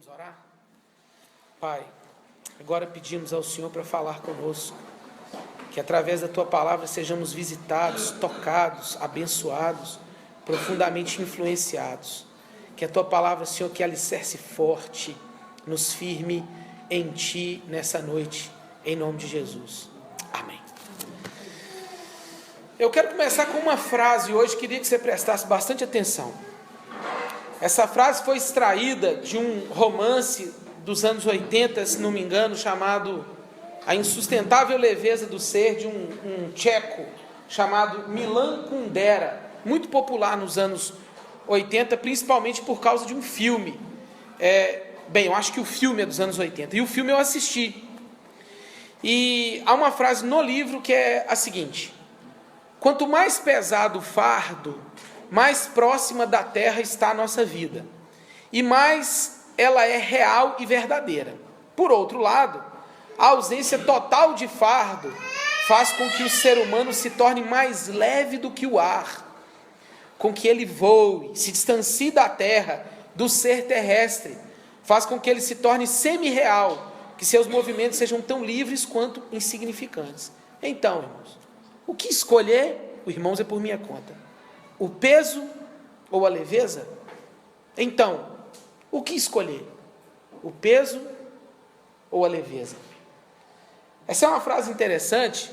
Vamos orar? Pai, agora pedimos ao Senhor para falar conosco, que através da Tua palavra sejamos visitados, tocados, abençoados, profundamente influenciados. Que a Tua palavra, Senhor, que alicerce forte, nos firme em Ti nessa noite, em nome de Jesus. Amém. Eu quero começar com uma frase hoje, queria que você prestasse bastante atenção. Essa frase foi extraída de um romance dos anos 80, se não me engano, chamado A Insustentável Leveza do Ser, de um tcheco chamado Milan Kundera, muito popular nos anos 80, principalmente por causa de um filme. Eu acho que o filme é dos anos 80, e o filme eu assisti. E há uma frase no livro que é a seguinte: quanto mais pesado o fardo, mais próxima da terra está a nossa vida, e mais ela é real e verdadeira. Por outro lado, a ausência total de fardo faz com que o ser humano se torne mais leve do que o ar, com que ele voe, se distancie da terra, do ser terrestre, faz com que ele se torne semi-real, que seus movimentos sejam tão livres quanto insignificantes. Então, irmãos, o que escolher? O irmãos é por minha conta. O peso ou a leveza? Então, o que escolher? O peso ou a leveza? Essa é uma frase interessante,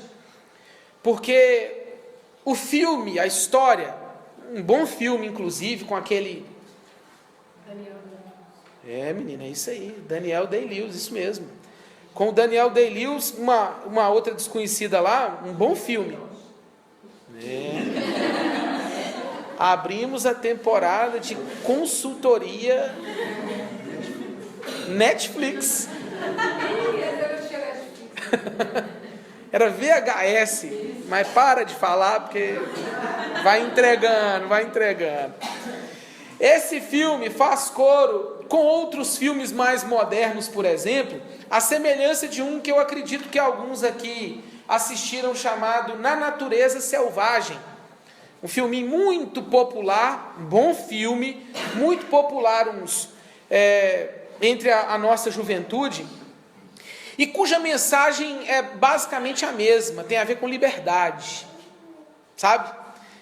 porque o filme, a história, um bom filme, inclusive, com aquele... menina, é isso aí, Daniel Day-Lewis, isso mesmo. Com o Daniel Day-Lewis, uma outra desconhecida lá, um bom filme. Abrimos a temporada de consultoria Netflix. Era VHS, mas para de falar porque vai entregando. Esse filme faz coro com outros filmes mais modernos, por exemplo, a semelhança de um que eu acredito que alguns aqui assistiram, chamado Na Natureza Selvagem. Um filme muito popular, um bom filme, muito popular entre a nossa juventude, e cuja mensagem é basicamente a mesma, tem a ver com liberdade, sabe?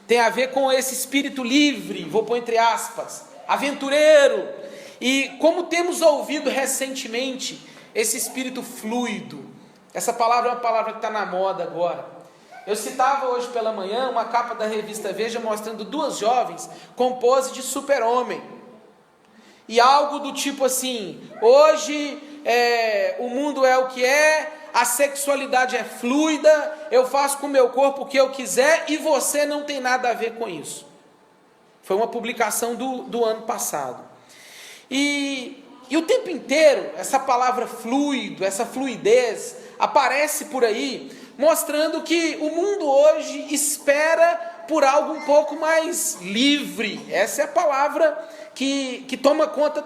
Tem a ver com esse espírito livre, vou pôr entre aspas, aventureiro, e como temos ouvido recentemente, esse espírito fluido. Essa palavra é uma palavra que está na moda agora. Eu citava hoje pela manhã uma capa da revista Veja mostrando duas jovens com pose de super-homem. E algo do tipo assim: hoje o mundo é o que é, a sexualidade é fluida, eu faço com o meu corpo o que eu quiser e você não tem nada a ver com isso. Foi uma publicação do ano passado. E o tempo inteiro essa palavra fluido, essa fluidez aparece por aí, mostrando que o mundo hoje espera por algo um pouco mais livre. Essa é a palavra que toma conta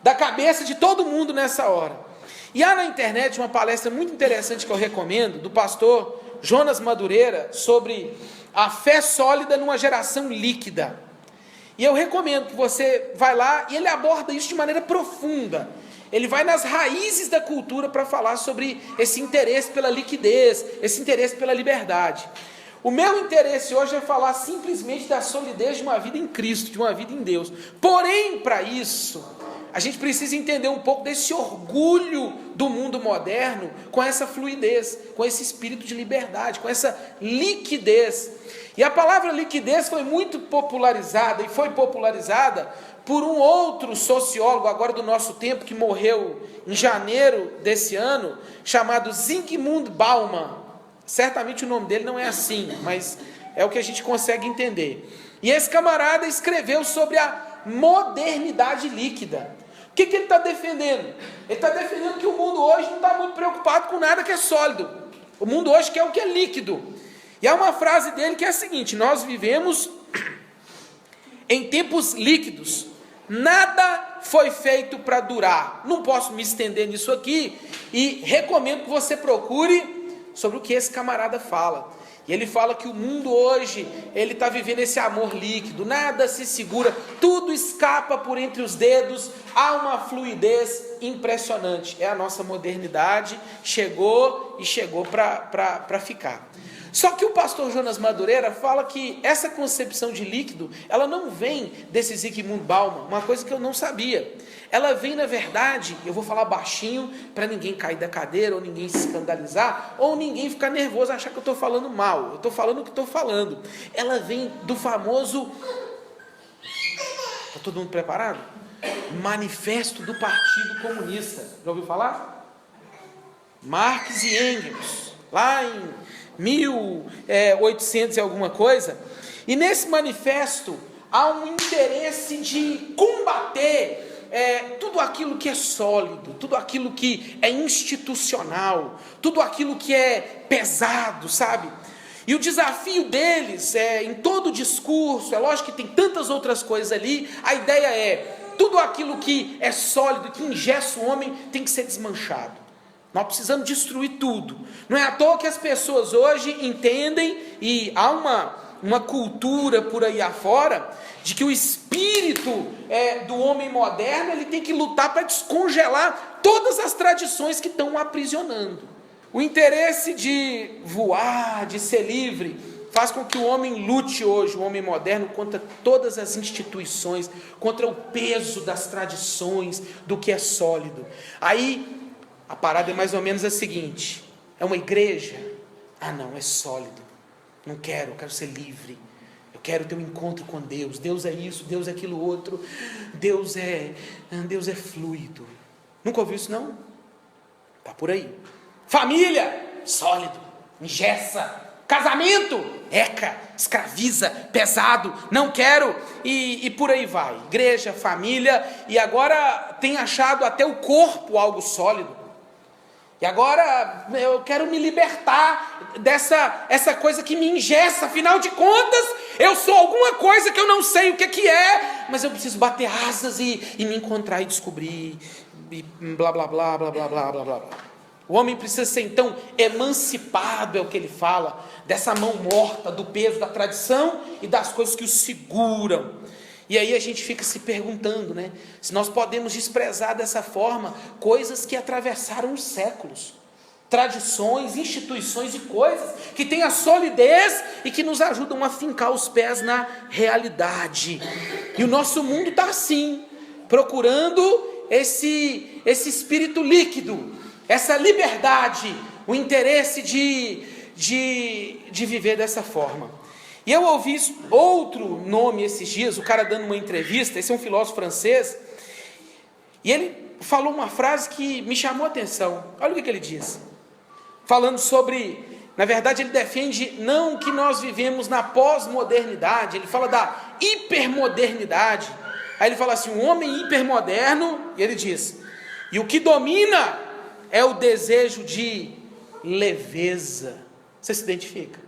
da cabeça de todo mundo nessa hora. E há na internet uma palestra muito interessante que eu recomendo, do pastor Jonas Madureira, sobre a fé sólida numa geração líquida. E eu recomendo que você vá lá, e ele aborda isso de maneira profunda. Ele vai nas raízes da cultura para falar sobre esse interesse pela liquidez, esse interesse pela liberdade. O meu interesse hoje é falar simplesmente da solidez de uma vida em Cristo, de uma vida em Deus. Porém, para isso, a gente precisa entender um pouco desse orgulho do mundo moderno com essa fluidez, com esse espírito de liberdade, com essa liquidez. E a palavra liquidez foi muito popularizada, e foi popularizada por um outro sociólogo agora do nosso tempo, que morreu em janeiro desse ano, chamado Zygmunt Bauman. Certamente o nome dele não é assim, mas é o que a gente consegue entender. E esse camarada escreveu sobre a modernidade líquida. O que ele está defendendo? Ele está defendendo que o mundo hoje não está muito preocupado com nada que é sólido. O mundo hoje quer o que é líquido. E há uma frase dele que é a seguinte: nós vivemos em tempos líquidos. Nada foi feito para durar. Não posso me estender nisso aqui, e recomendo que você procure sobre o que esse camarada fala. E ele fala que o mundo hoje, ele está vivendo esse amor líquido, nada se segura, tudo escapa por entre os dedos, há uma fluidez impressionante. É a nossa modernidade, chegou e chegou para ficar. Só que o pastor Jonas Madureira fala que essa concepção de líquido, ela não vem desse Zygmunt Bauman, uma coisa que eu não sabia. Ela vem, na verdade, eu vou falar baixinho, para ninguém cair da cadeira, ou ninguém se escandalizar, ou ninguém ficar nervoso, achar que eu estou falando mal. Eu estou falando o que estou falando. Ela vem do famoso... Está todo mundo preparado? Manifesto do Partido Comunista. Já ouviu falar? Marx e Engels, lá em 1800 e alguma coisa. E nesse manifesto há um interesse de combater tudo aquilo que é sólido, tudo aquilo que é institucional, tudo aquilo que é pesado, sabe? E o desafio deles, em todo o discurso, é lógico que tem tantas outras coisas ali, a ideia é, tudo aquilo que é sólido, que engessa o homem, tem que ser desmanchado. Nós precisamos destruir tudo. Não é à toa que as pessoas hoje entendem, e há uma cultura por aí afora, de que o espírito do homem moderno, ele tem que lutar para descongelar todas as tradições que estão o aprisionando. O interesse de voar, de ser livre, faz com que o homem lute hoje, o homem moderno, contra todas as instituições, contra o peso das tradições, do que é sólido. Aí, a parada é mais ou menos a seguinte: é uma igreja? Ah não, é sólido. Não quero, eu quero ser livre. Eu quero ter um encontro com Deus. Deus é isso, Deus é aquilo outro. Deus é fluido. Nunca ouviu isso não? Tá por aí. Família, sólido, engessa. Casamento, eca, escraviza, pesado, não quero, e por aí vai. Igreja, família, e agora tem achado até o corpo algo sólido. E agora eu quero me libertar essa coisa que me engessa. Afinal de contas, eu sou alguma coisa que eu não sei o que é, mas eu preciso bater asas e me encontrar e descobrir, e blá blá blá blá blá blá blá blá. O homem precisa ser então emancipado, é o que ele fala, dessa mão morta, do peso da tradição e das coisas que o seguram. E aí a gente fica se perguntando, né, se nós podemos desprezar dessa forma coisas que atravessaram os séculos, tradições, instituições e coisas que têm a solidez e que nos ajudam a fincar os pés na realidade. E o nosso mundo está assim, procurando esse espírito líquido, essa liberdade, o interesse de viver dessa forma. E eu ouvi outro nome esses dias, o cara dando uma entrevista, esse é um filósofo francês, e ele falou uma frase que me chamou a atenção. Olha o que ele diz, falando sobre, na verdade ele defende não que nós vivemos na pós-modernidade, ele fala da hipermodernidade. Aí ele fala assim, um homem hipermoderno, e ele diz, e o que domina é o desejo de leveza. Você se identifica?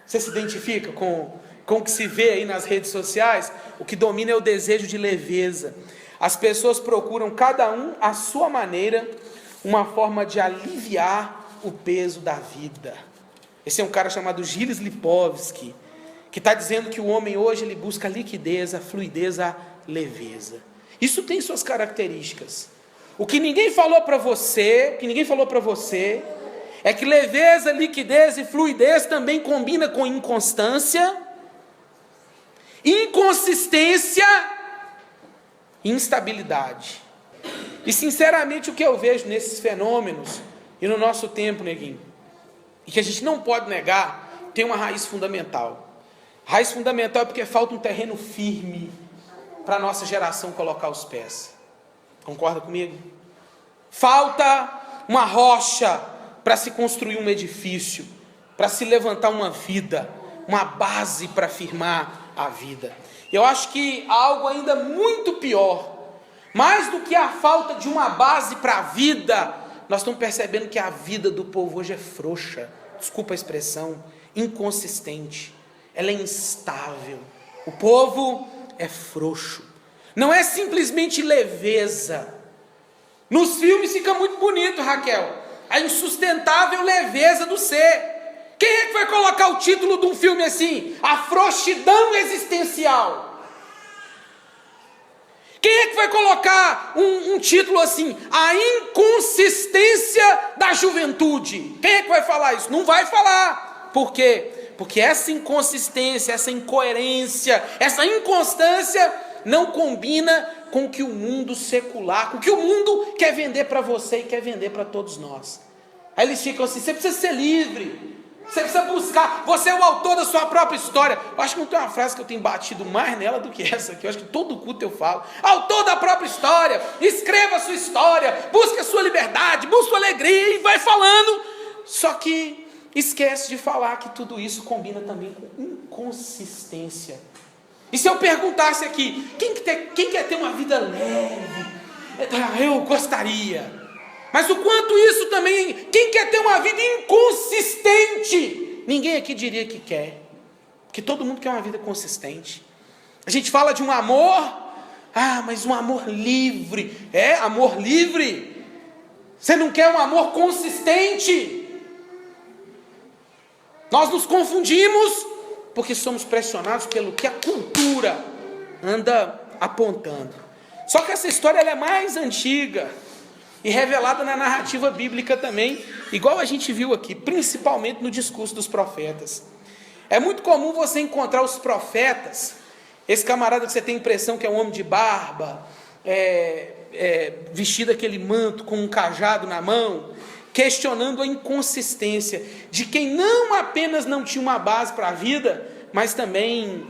Você se identifica com o que se vê aí nas redes sociais? O que domina é o desejo de leveza. As pessoas procuram, cada um à sua maneira, uma forma de aliviar o peso da vida. Esse é um cara chamado Gilles Lipovetsky, que está dizendo que o homem hoje ele busca a liquidez, a fluidez, a leveza. Isso tem suas características. O que ninguém falou para você, é que leveza, liquidez e fluidez também combina com inconstância, inconsistência e instabilidade. E sinceramente o que eu vejo nesses fenômenos, e no nosso tempo, neguinho, e que a gente não pode negar, tem uma raiz fundamental. Raiz fundamental é porque falta um terreno firme para a nossa geração colocar os pés. Concorda comigo? Falta uma rocha para se construir um edifício, para se levantar uma vida, uma base para firmar a vida. Eu acho que há algo ainda muito pior, mais do que a falta de uma base para a vida, nós estamos percebendo que a vida do povo hoje é frouxa, desculpa a expressão, inconsistente, ela é instável, o povo é frouxo, não é simplesmente leveza. Nos filmes fica muito bonito, Raquel, a insustentável leveza do ser, Quem é que vai colocar o título de um filme assim? A frouxidão existencial. Quem é que vai colocar um título assim? A inconsistência da juventude. Quem é que vai falar isso? Não vai falar. Por quê? Porque essa inconsistência, essa incoerência, essa inconstância não combina com o que o mundo secular, com o que o mundo quer vender para você e quer vender para todos nós. Aí eles ficam assim, você precisa ser livre. Você precisa buscar, você é o autor da sua própria história. Eu acho que não tem uma frase que eu tenho batido mais nela do que essa aqui. Eu acho que todo culto eu falo. Autor da própria história, escreva a sua história, busque a sua liberdade, busque a sua alegria e vai falando. Só que esquece de falar que tudo isso combina também com inconsistência. E se eu perguntasse aqui, quem quer ter uma vida leve? Eu gostaria. Mas o quanto isso também, quem quer ter uma vida inconsistente? Ninguém aqui diria que quer. Porque todo mundo quer uma vida consistente. A gente fala de um amor, mas um amor livre. Amor livre. Você não quer um amor consistente? Nós nos confundimos porque somos pressionados pelo que a cultura anda apontando. Só que essa história ela é mais antiga e revelada na narrativa bíblica também, igual a gente viu aqui, principalmente no discurso dos profetas. É muito comum você encontrar os profetas, esse camarada que você tem a impressão que é um homem de barba, vestido aquele manto com um cajado na mão, questionando a inconsistência de quem não apenas não tinha uma base para a vida, mas também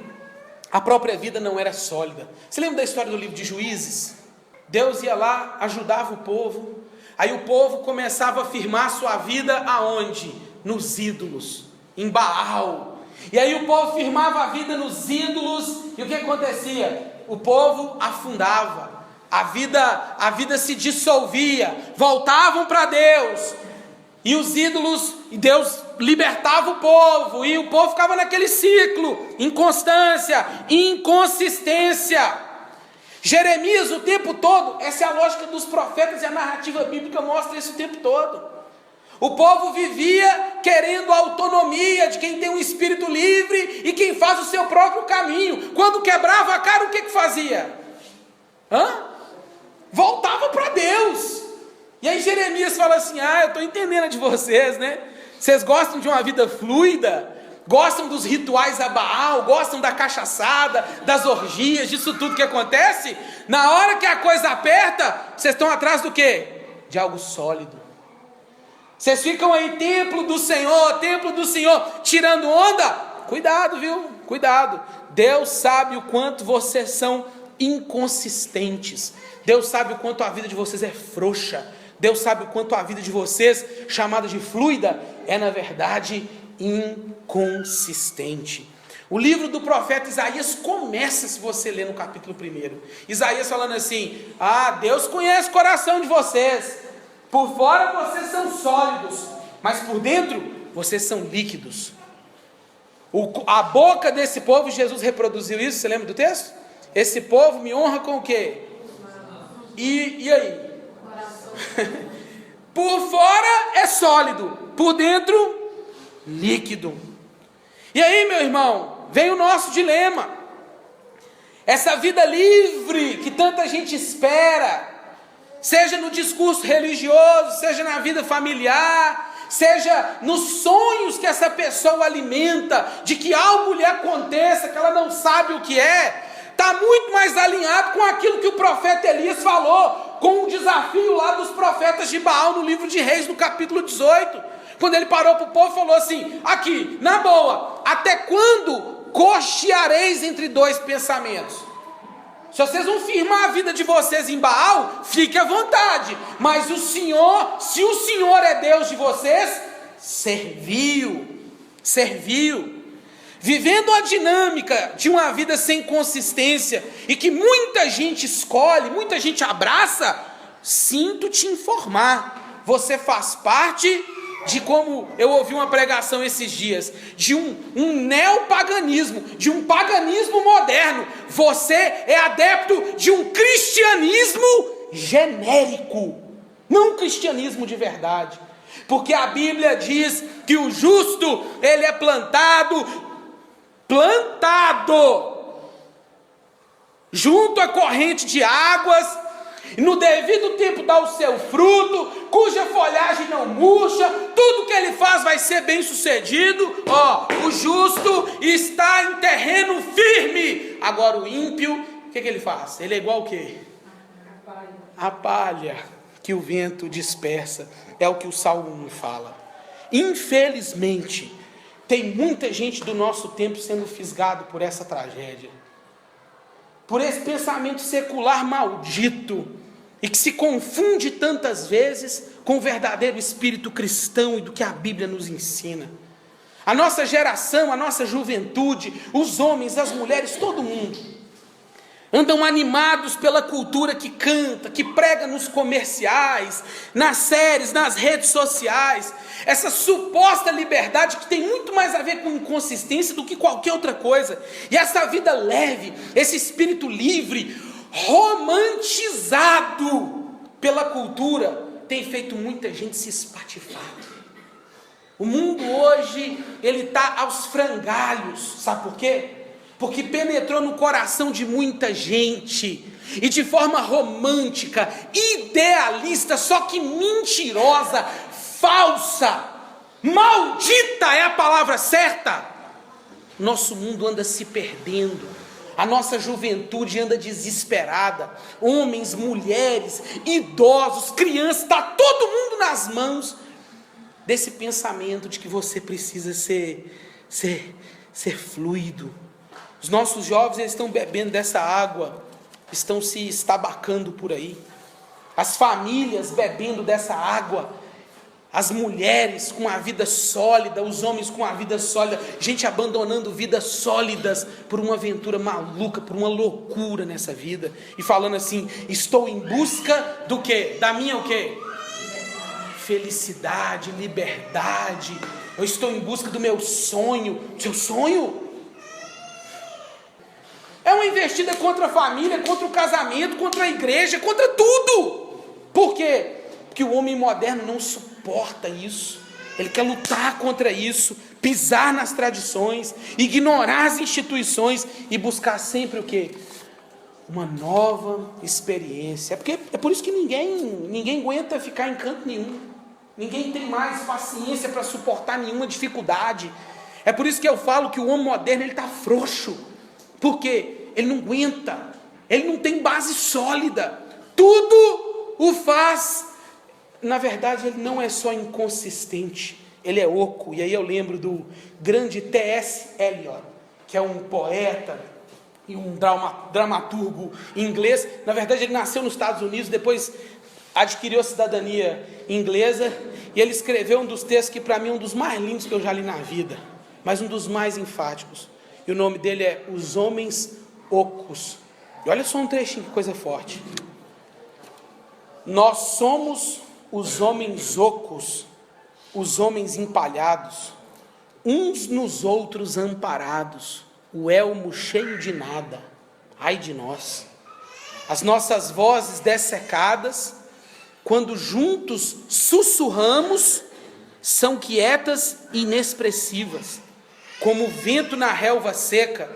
a própria vida não era sólida. Você lembra da história do livro de Juízes? Deus ia lá, ajudava o povo, aí o povo começava a firmar sua vida aonde? Nos ídolos, em Baal. E aí o povo firmava a vida nos ídolos, e o que acontecia? O povo afundava, a vida se dissolvia, voltavam para Deus, e os ídolos, e Deus libertava o povo, e o povo ficava naquele ciclo, inconstância, inconsistência. Jeremias o tempo todo, essa é a lógica dos profetas e a narrativa bíblica mostra isso o tempo todo. O povo vivia querendo a autonomia de quem tem um espírito livre e quem faz o seu próprio caminho. Quando quebrava a cara, o que fazia? Voltava para Deus. E aí Jeremias fala assim, eu estou entendendo a de vocês, né? Vocês gostam de uma vida fluida, gostam dos rituais a Baal, gostam da cachaçada, das orgias, disso tudo que acontece. Na hora que a coisa aperta, vocês estão atrás do quê? De algo sólido. Vocês ficam aí, templo do Senhor, tirando onda. Cuidado, viu? Cuidado. Deus sabe o quanto vocês são inconsistentes. Deus sabe o quanto a vida de vocês é frouxa. Deus sabe o quanto a vida de vocês, chamada de fluida, é na verdade inconsistente. O livro do profeta Isaías começa, se você ler no capítulo 1, Isaías falando assim, Deus conhece o coração de vocês, por fora vocês são sólidos, mas por dentro vocês são líquidos. A boca desse povo, Jesus reproduziu isso, você lembra do texto? Esse povo me honra com o quê? E aí? Por fora é sólido, por dentro líquido. E aí, meu irmão, vem o nosso dilema. Essa vida livre que tanta gente espera, seja no discurso religioso, seja na vida familiar, seja nos sonhos que essa pessoa alimenta, de que algo lhe aconteça, que ela não sabe o que é, está muito mais alinhado com aquilo que o profeta Elias falou, com o desafio lá dos profetas de Baal no livro de Reis, no capítulo 18, quando ele parou para o povo e falou assim, aqui, na boa, até quando cocheareis entre dois pensamentos? Se vocês vão firmar a vida de vocês em Baal, fique à vontade, mas o Senhor, se o Senhor é Deus de vocês, serviu, vivendo a dinâmica de uma vida sem consistência, e que muita gente escolhe, muita gente abraça, sinto te informar, você faz parte de, como eu ouvi uma pregação esses dias, de um neopaganismo, de um paganismo moderno. Você é adepto de um cristianismo genérico, não um cristianismo de verdade. Porque a Bíblia diz que o justo, ele é plantado junto à corrente de águas, e no devido tempo dá o seu fruto, cuja folhagem não murcha, tudo que ele faz vai ser bem sucedido. O justo está em terreno firme. Agora o ímpio, o que ele faz? Ele é igual o quê? A palha que o vento dispersa. É o que o Salmo 1 fala. Infelizmente, tem muita gente do nosso tempo sendo fisgado por essa tragédia, por esse pensamento secular maldito, e que se confunde tantas vezes com o verdadeiro espírito cristão e do que a Bíblia nos ensina. A nossa geração, a nossa juventude, os homens, as mulheres, todo mundo andam animados pela cultura que canta, que prega nos comerciais, nas séries, nas redes sociais. Essa suposta liberdade que tem muito mais a ver com inconsistência do que qualquer outra coisa. E essa vida leve, esse espírito livre, romantizado pela cultura, tem feito muita gente se espatifar. O mundo hoje, ele está aos frangalhos. Sabe por quê? Porque penetrou no coração de muita gente, e de forma romântica, idealista, só que mentirosa, falsa, maldita é a palavra certa. Nosso mundo anda se perdendo, a nossa juventude anda desesperada, homens, mulheres, idosos, crianças, está todo mundo nas mãos desse pensamento de que você precisa ser fluido. Os nossos jovens, eles estão bebendo dessa água, estão se estabacando por aí. As famílias bebendo dessa água, as mulheres com a vida sólida, os homens com a vida sólida, gente abandonando vidas sólidas por uma aventura maluca, por uma loucura nessa vida, e falando assim: estou em busca do quê? Da minha o quê? Felicidade, liberdade. Eu estou em busca do meu sonho. Seu sonho? É uma investida contra a família, contra o casamento, contra a igreja, contra tudo. Por quê? Porque o homem moderno não suporta isso. Ele quer lutar contra isso, pisar nas tradições, ignorar as instituições e buscar sempre o quê? Uma nova experiência. É por isso que ninguém aguenta ficar em canto nenhum. Ninguém tem mais paciência para suportar nenhuma dificuldade. É por isso que eu falo que o homem moderno está frouxo. Por quê? Ele não aguenta, ele não tem base sólida, tudo o faz. Na verdade, ele não é só inconsistente, ele é oco. E aí eu lembro do grande T.S. Eliot, que é um poeta e um dramaturgo inglês. Na verdade, ele nasceu nos Estados Unidos, depois adquiriu a cidadania inglesa, e ele escreveu um dos textos que para mim é um dos mais lindos que eu já li na vida, mas um dos mais enfáticos. E o nome dele é Os Homens Ocos. E olha só um trechinho, que coisa forte. Nós somos os homens ocos, os homens empalhados, uns nos outros amparados, o elmo cheio de nada, ai de nós. As nossas vozes dessecadas, quando juntos sussurramos, são quietas e inexpressivas, como o vento na relva seca,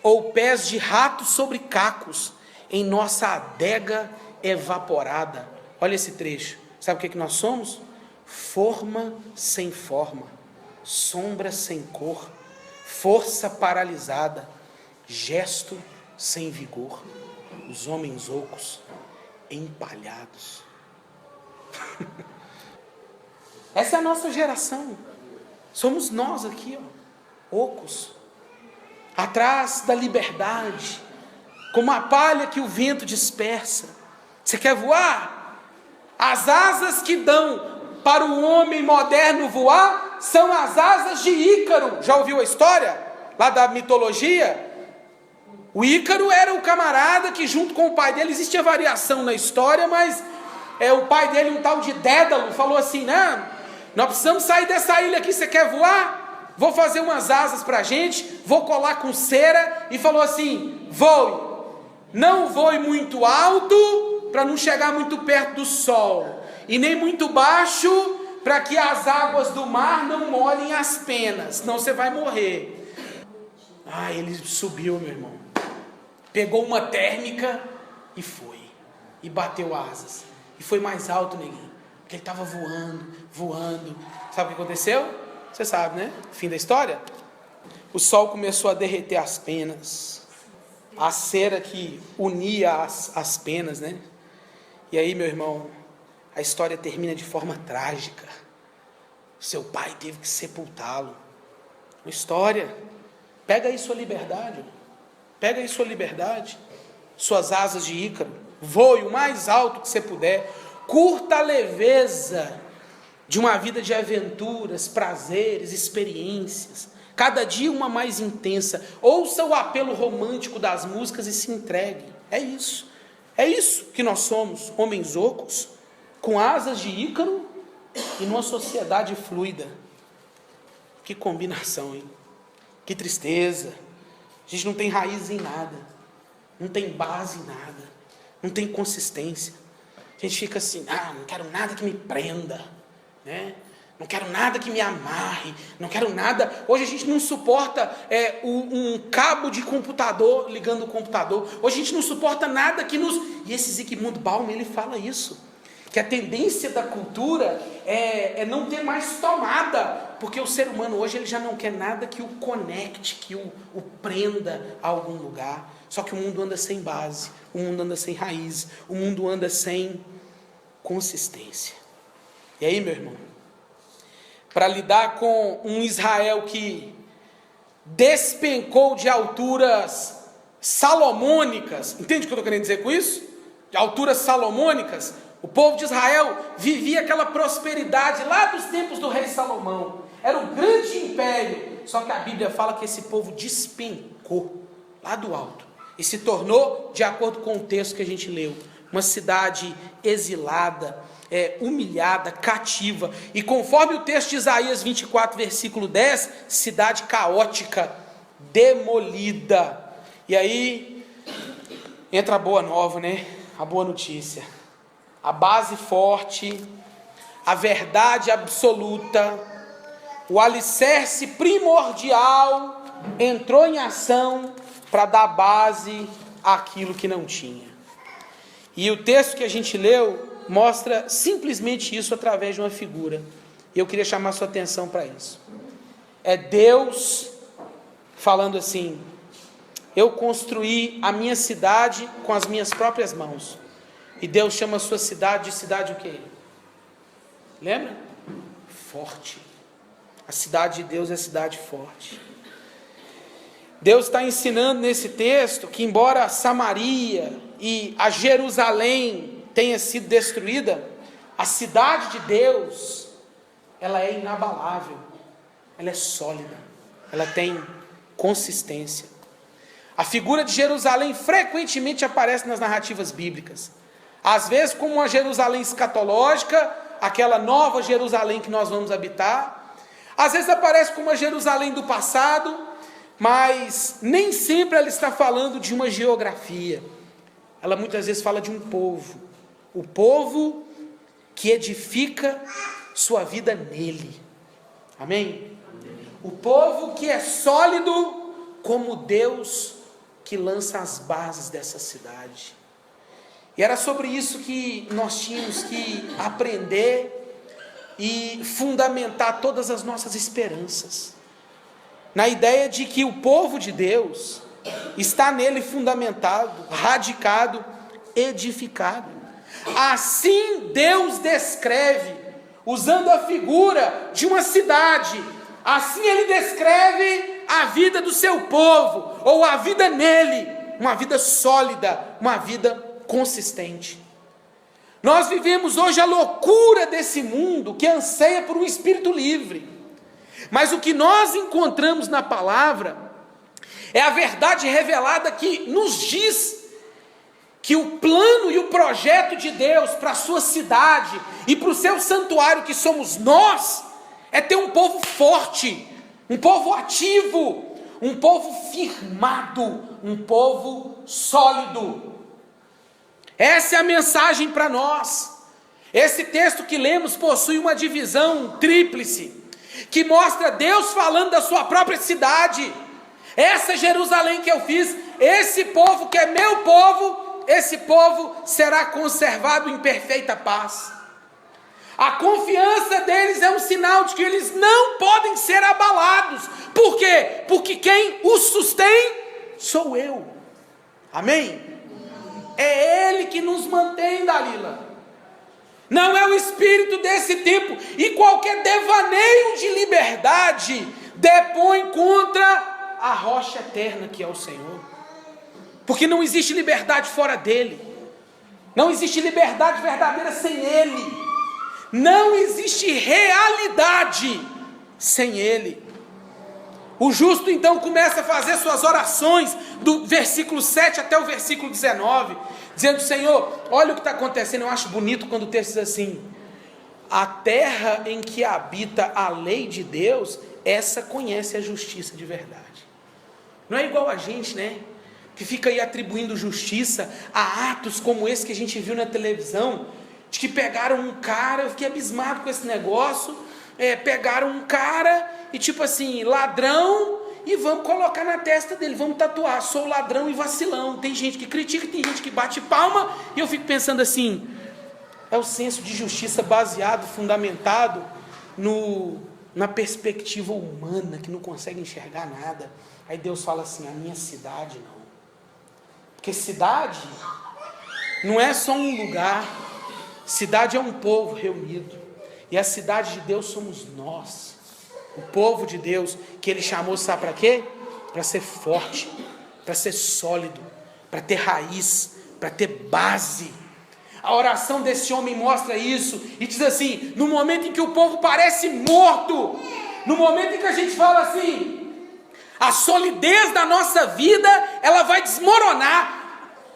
ou pés de rato sobre cacos, em nossa adega evaporada. Olha esse trecho. Sabe o que nós somos? Forma sem forma, sombra sem cor, força paralisada, gesto sem vigor. Os homens ocos, empalhados. Essa é a nossa geração. Somos nós aqui, ocos, atrás da liberdade, como a palha que o vento dispersa. Você quer voar? As asas que dão para o homem moderno voar são as asas de Ícaro. Já ouviu a história lá da mitologia? O Ícaro era o camarada que, junto com o pai dele, existia variação na história, mas o pai dele, um tal de Dédalo, falou assim: não, nós precisamos sair dessa ilha aqui, você quer voar? Vou fazer umas asas para a gente, vou colar com cera, e falou assim: voe, não voe muito alto, para não chegar muito perto do sol, e nem muito baixo, para que as águas do mar não molhem as penas, senão você vai morrer. Ele subiu, meu irmão, pegou uma térmica e foi, e bateu asas, e foi mais alto, neguinho, porque ele estava voando. Sabe o que aconteceu? Você sabe, né? Fim da história. O sol começou a derreter as penas, a cera que unia as penas, né? E aí, meu irmão, a história termina de forma trágica. Seu pai teve que sepultá-lo. Uma história. Pega aí sua liberdade. Pega aí sua liberdade. Suas asas de Ícaro. Voe o mais alto que você puder. Curta a leveza de uma vida de aventuras, prazeres, experiências. Cada dia uma mais intensa. Ouça o apelo romântico das músicas e se entregue. É isso. É isso que nós somos. Homens ocos, com asas de Ícaro e numa sociedade fluida. Que combinação, hein? Que tristeza. A gente não tem raiz em nada. Não tem base em nada. Não tem consistência. A gente fica assim, não quero nada que me prenda, né? Não quero nada que me amarre, não quero nada. Hoje a gente não suporta um cabo de computador ligando o computador. Hoje a gente não suporta nada que nos... E esse Zygmunt Bauman, ele fala isso, que a tendência da cultura é não ter mais tomada, porque o ser humano hoje ele já não quer nada que o conecte, que o prenda a algum lugar. Só que o mundo anda sem base, o mundo anda sem raiz, o mundo anda sem consistência. E aí, meu irmão, para lidar com um Israel que despencou de alturas salomônicas, entende o que eu estou querendo dizer com isso? De alturas salomônicas, o povo de Israel vivia aquela prosperidade lá dos tempos do rei Salomão, era um grande império, só que a Bíblia fala que esse povo despencou lá do alto, e se tornou, de acordo com o texto que a gente leu, uma cidade exilada, humilhada, cativa, e conforme o texto de Isaías 24, versículo 10, cidade caótica, demolida. E aí entra a boa nova, né? A boa notícia, a base forte, a verdade absoluta, o alicerce primordial entrou em ação para dar base àquilo que não tinha. E o texto que a gente leu mostra simplesmente isso através de uma figura. E eu queria chamar sua atenção para isso. É Deus falando assim: eu construí a minha cidade com as minhas próprias mãos. E Deus chama a sua cidade de cidade o quê? Lembra? Forte. A cidade de Deus é cidade forte. Deus está ensinando nesse texto que embora Samaria e a Jerusalém tenha sido destruída, a cidade de Deus, ela é inabalável, ela é sólida, ela tem consistência. A figura de Jerusalém frequentemente aparece nas narrativas bíblicas, às vezes como uma Jerusalém escatológica, aquela nova Jerusalém que nós vamos habitar, às vezes aparece como uma Jerusalém do passado, mas nem sempre ela está falando de uma geografia, ela muitas vezes fala de um povo, o povo que edifica sua vida nele, amém? O povo que é sólido como Deus que lança as bases dessa cidade. E era sobre isso que nós tínhamos que aprender e fundamentar todas as nossas esperanças, na ideia de que o povo de Deus está nele fundamentado, radicado, edificado. Assim Deus descreve, usando a figura de uma cidade, assim Ele descreve a vida do seu povo, ou a vida nele, uma vida sólida, uma vida consistente. Nós vivemos hoje a loucura desse mundo que anseia por um espírito livre, mas o que nós encontramos na palavra é a verdade revelada que nos diz que o plano e o projeto de Deus para a sua cidade e para o seu santuário, que somos nós, é ter um povo forte, um povo ativo, um povo firmado, um povo sólido. Essa é a mensagem para nós. Esse texto que lemos possui uma divisão tríplice, que mostra Deus falando da sua própria cidade. Essa Jerusalém que eu fiz, esse povo que é meu povo, esse povo será conservado em perfeita paz. A confiança deles é um sinal de que eles não podem ser abalados. Por quê? Porque quem os sustém sou eu. Amém? É Ele que nos mantém, Dalila. Não é o espírito desse tipo. E qualquer devaneio de liberdade depõe contra a rocha eterna que é o Senhor. Porque não existe liberdade fora dele. Não existe liberdade verdadeira sem Ele. Não existe realidade sem Ele. O justo então começa a fazer suas orações do versículo 7 até o versículo 19, dizendo: Senhor, olha o que está acontecendo. Eu acho bonito quando o texto diz assim: a terra em que habita a lei de Deus, essa conhece a justiça de verdade. Não é igual a gente, né? Que fica aí atribuindo justiça a atos como esse que a gente viu na televisão, de que pegaram um cara, eu fiquei abismado com esse negócio, pegaram um cara e tipo assim, ladrão, e vamos colocar na testa dele, vamos tatuar, sou ladrão e vacilão. Tem gente que critica, tem gente que bate palma, e eu fico pensando assim, é o senso de justiça baseado, fundamentado na perspectiva humana, que não consegue enxergar nada. Aí Deus fala assim: a minha cidade não. Porque cidade não é só um lugar, cidade é um povo reunido, e a cidade de Deus somos nós, o povo de Deus, que Ele chamou, sabe para quê? Para ser forte, para ser sólido, para ter raiz, para ter base. A oração desse homem mostra isso, e diz assim: no momento em que o povo parece morto, no momento em que a gente fala assim, a solidez da nossa vida, ela vai desmoronar.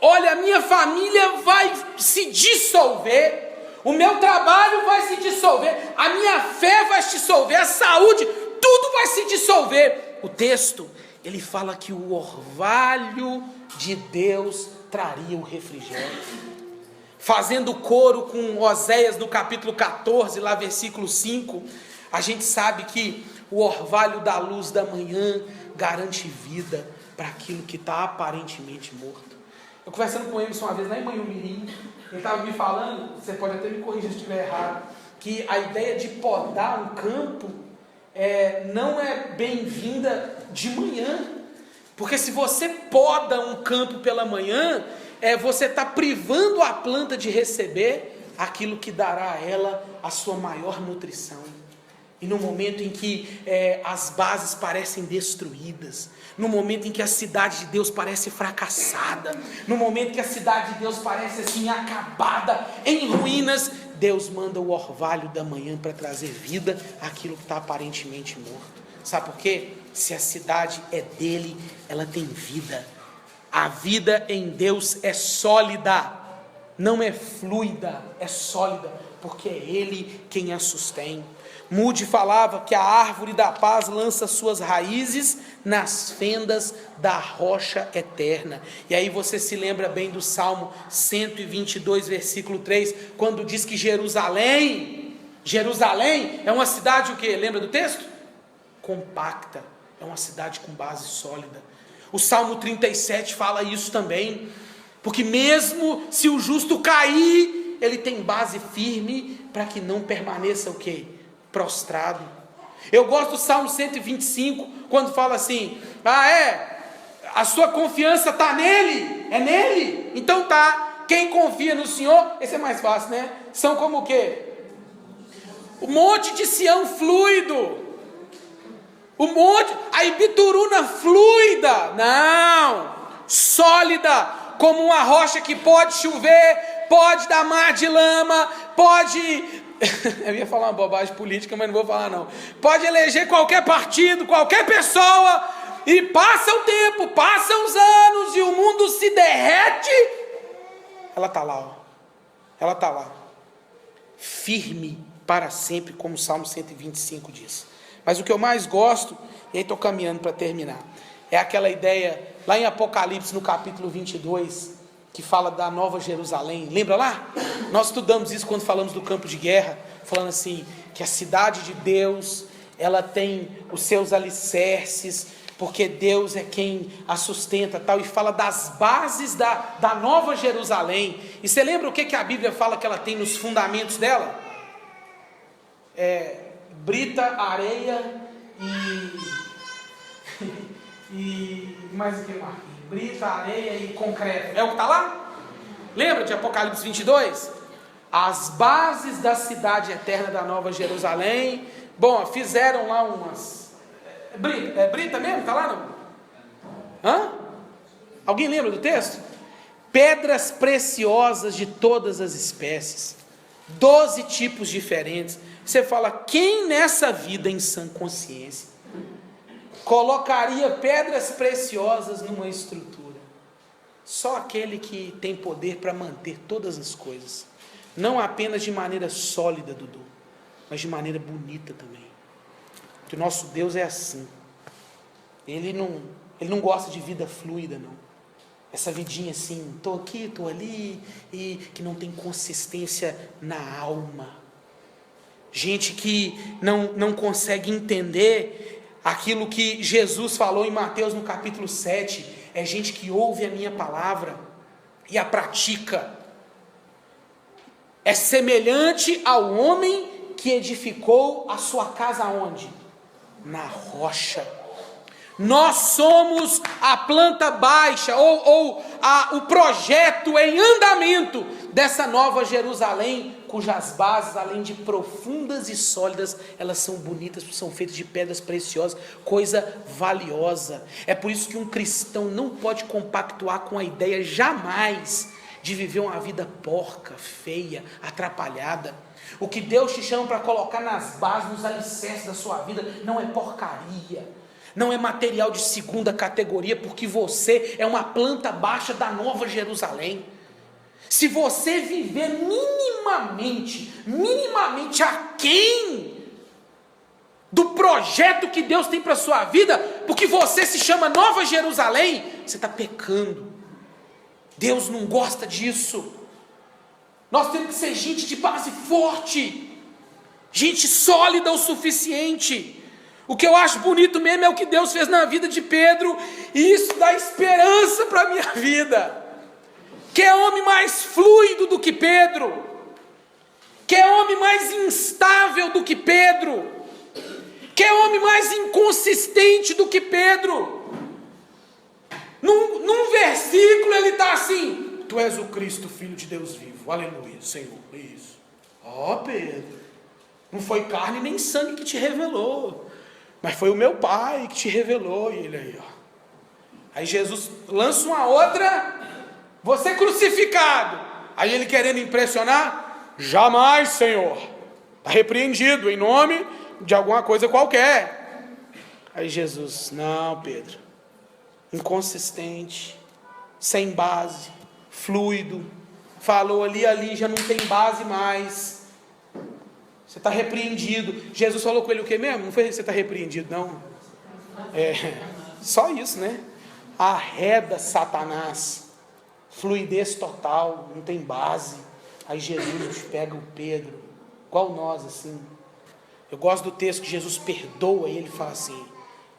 Olha, a minha família vai se dissolver, o meu trabalho vai se dissolver, a minha fé vai se dissolver, a saúde, tudo vai se dissolver. O texto, ele fala que o orvalho de Deus traria o refrigério. Fazendo coro com Oséias no capítulo 14, lá versículo 5, a gente sabe que o orvalho da luz da manhã garante vida para aquilo que está aparentemente morto. Eu conversando com o Emerson uma vez lá em Manhumirim, ele estava me falando, você pode até me corrigir se estiver errado, que a ideia de podar um campo não é bem-vinda de manhã, porque se você poda um campo pela manhã, você está privando a planta de receber aquilo que dará a ela a sua maior nutrição. E no momento em que as bases parecem destruídas, no momento em que a cidade de Deus parece fracassada, no momento que a cidade de Deus parece assim acabada, em ruínas, Deus manda o orvalho da manhã para trazer vida àquilo que está aparentemente morto. Sabe por quê? Se a cidade é dele, ela tem vida. A vida em Deus é sólida, não é fluida, é sólida, porque é Ele quem a sustém. Moody falava que a árvore da paz lança suas raízes nas fendas da rocha eterna. E aí você se lembra bem do Salmo 122, versículo 3, quando diz que Jerusalém é uma cidade o quê? Lembra do texto? Compacta, é uma cidade com base sólida. O Salmo 37 fala isso também, porque mesmo se o justo cair, ele tem base firme para que não permaneça o quê? Prostrado. Eu gosto do Salmo 125, quando fala assim: a sua confiança está nele, é nele, então tá, quem confia no Senhor, esse é mais fácil, né? São como o quê? O monte de Sião fluido, o monte, a Ibituruna fluida, não, sólida, como uma rocha que pode chover, pode dar mar de lama, pode... Eu ia falar uma bobagem política, mas não vou falar não. Pode eleger qualquer partido, qualquer pessoa, e passa o tempo, passam os anos, e o mundo se derrete, ela está lá, ó. Ela está lá, firme para sempre, como o Salmo 125 diz. Mas o que eu mais gosto, e aí estou caminhando para terminar, é aquela ideia, lá em Apocalipse, no capítulo 22, que fala da Nova Jerusalém. Lembra lá? Nós estudamos isso quando falamos do campo de guerra, falando assim, que a cidade de Deus, ela tem os seus alicerces, porque Deus é quem a sustenta, tal, e fala das bases da Nova Jerusalém. E você lembra o que a Bíblia fala que ela tem nos fundamentos dela? Brita, areia e mais o que, Marquinhos? Brita, areia e concreto. É o que está lá? Lembra de Apocalipse 22? As bases da cidade eterna da Nova Jerusalém. Bom, fizeram lá umas... Brita mesmo? Está lá não? Hã? Alguém lembra do texto? Pedras preciosas de todas as espécies. 12 tipos diferentes. Você fala, quem nessa vida em sã consciência colocaria pedras preciosas numa estrutura? Só aquele que tem poder para manter todas as coisas. Não apenas de maneira sólida, Dudu, mas de maneira bonita também. Que o nosso Deus é assim. Ele não gosta de vida fluida, não. Essa vidinha assim, estou aqui, estou ali, e que não tem consistência na alma. Gente que não consegue entender aquilo que Jesus falou em Mateus no capítulo 7. É gente que ouve a minha palavra e a pratica. É semelhante ao homem que edificou a sua casa onde? Na rocha. Nós somos a planta baixa, o projeto em andamento dessa Nova Jerusalém, cujas bases, além de profundas e sólidas, elas são bonitas, são feitas de pedras preciosas, coisa valiosa. É por isso que um cristão não pode compactuar com a ideia jamais de viver uma vida porca, feia, atrapalhada. O que Deus te chama para colocar nas bases, nos alicerces da sua vida, não é porcaria, não é material de segunda categoria, porque você é uma planta baixa da Nova Jerusalém. Se você viver minimamente aquém do projeto que Deus tem para a sua vida, porque você se chama Nova Jerusalém, você está pecando. Deus não gosta disso. Nós temos que ser gente de base forte, gente sólida o suficiente. O que eu acho bonito mesmo é o que Deus fez na vida de Pedro, e isso dá esperança para a minha vida. Quer homem mais fluido do que Pedro? Quer homem mais instável do que Pedro? Quer homem mais inconsistente do que Pedro? Num versículo ele está assim: Tu és o Cristo, Filho de Deus vivo, aleluia, Senhor, isso. Pedro, não foi carne nem sangue que te revelou, mas foi o meu Pai que te revelou. E ele aí, Aí Jesus lança uma outra: você crucificado. Aí ele querendo impressionar: jamais, Senhor, está repreendido em nome de alguma coisa qualquer. Aí Jesus: não, Pedro, inconsistente, sem base, fluido, falou ali já não tem base mais, você está repreendido. Jesus falou com ele o que mesmo? Não foi você está repreendido, não. Só isso, né? Arreda Satanás, fluidez total, não tem base. Aí Jesus pega o Pedro, igual nós assim. Eu gosto do texto que Jesus perdoa e ele fala assim: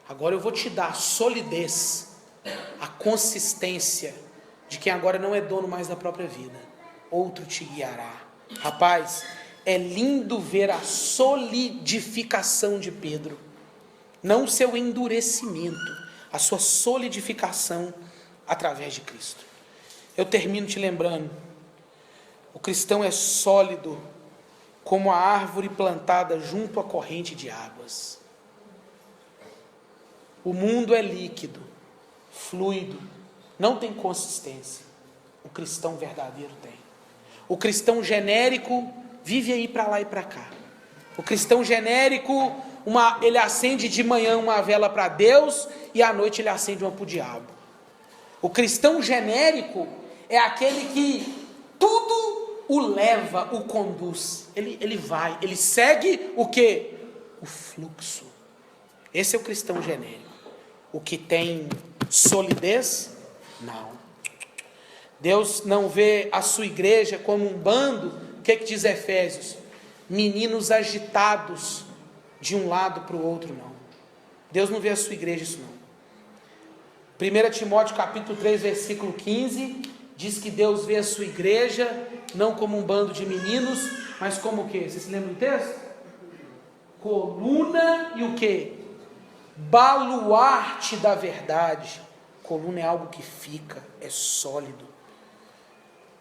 agora eu vou te dar a solidez, a consistência de quem agora não é dono mais da própria vida, outro te guiará. Rapaz, é lindo ver a solidificação de Pedro, não o seu endurecimento, a sua solidificação através de Cristo. Eu termino te lembrando: o cristão é sólido como a árvore plantada junto à corrente de águas. O mundo é líquido, fluido, não tem consistência. O cristão verdadeiro tem. O cristão genérico vive aí para lá e para cá. O cristão genérico, ele acende de manhã uma vela para Deus e à noite ele acende uma para o diabo. O cristão genérico é aquele que tudo o leva, o conduz. Ele vai, ele segue o quê? O fluxo. Esse é o cristão genérico. O que tem solidez? Não. Deus não vê a sua igreja como um bando, o que diz Efésios? Meninos agitados de um lado para o outro, não. Deus não vê a sua igreja isso não. 1 Timóteo capítulo 3, versículo 15, diz que Deus vê a sua igreja não como um bando de meninos, mas como o quê? Vocês se lembram do texto? Coluna e o quê? Baluarte da verdade. Coluna é algo que fica, é sólido.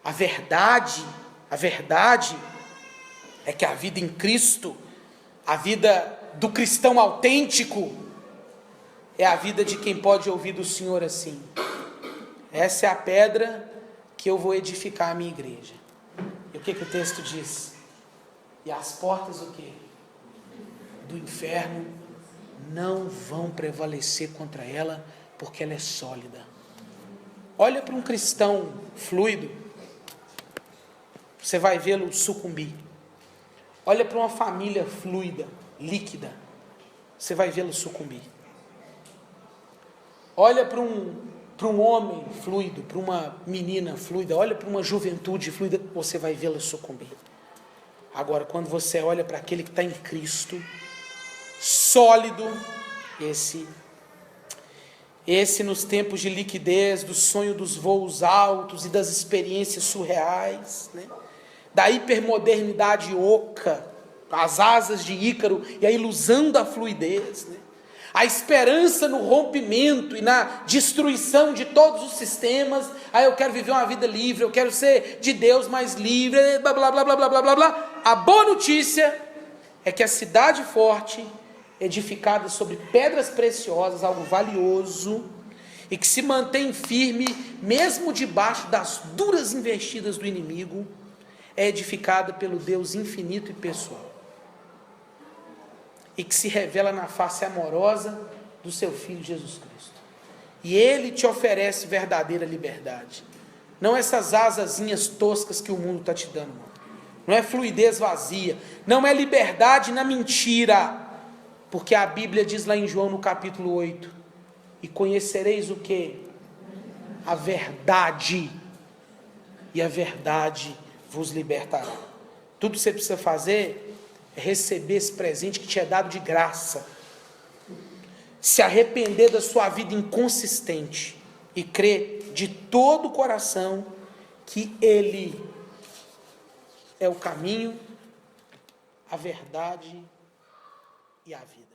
A verdade é que a vida em Cristo, a vida do cristão autêntico, é a vida de quem pode ouvir do Senhor assim: essa é a pedra que eu vou edificar a minha igreja. E o que o texto diz? E as portas o quê? Do inferno não vão prevalecer contra ela, porque ela é sólida. Olha para um cristão fluido, você vai vê-lo sucumbir. Olha para uma família fluida, líquida, você vai vê-lo sucumbir. Olha para um homem fluido, para uma menina fluida, olha para uma juventude fluida, você vai vê-la sucumbir. Agora, quando você olha para aquele que está em Cristo, sólido, esse nos tempos de liquidez, do sonho dos voos altos e das experiências surreais, né? Da hipermodernidade oca, as asas de Ícaro e a ilusão da fluidez, né? A esperança no rompimento e na destruição de todos os sistemas. Eu quero viver uma vida livre, eu quero ser de Deus mais livre, blá blá blá blá blá blá blá. A boa notícia é que a cidade forte, edificada sobre pedras preciosas, algo valioso, e que se mantém firme mesmo debaixo das duras investidas do inimigo, é edificada pelo Deus infinito e pessoal, e que se revela na face amorosa do seu Filho Jesus Cristo. E Ele te oferece verdadeira liberdade, não essas asazinhas toscas que o mundo está te dando, não é fluidez vazia, não é liberdade na mentira, porque a Bíblia diz lá em João no capítulo 8, e conhecereis o que? A verdade, e a verdade vos libertará. Tudo que você precisa fazer é receber esse presente que te é dado de graça, se arrepender da sua vida inconsistente e crer de todo o coração que Ele é o caminho, a verdade e a vida.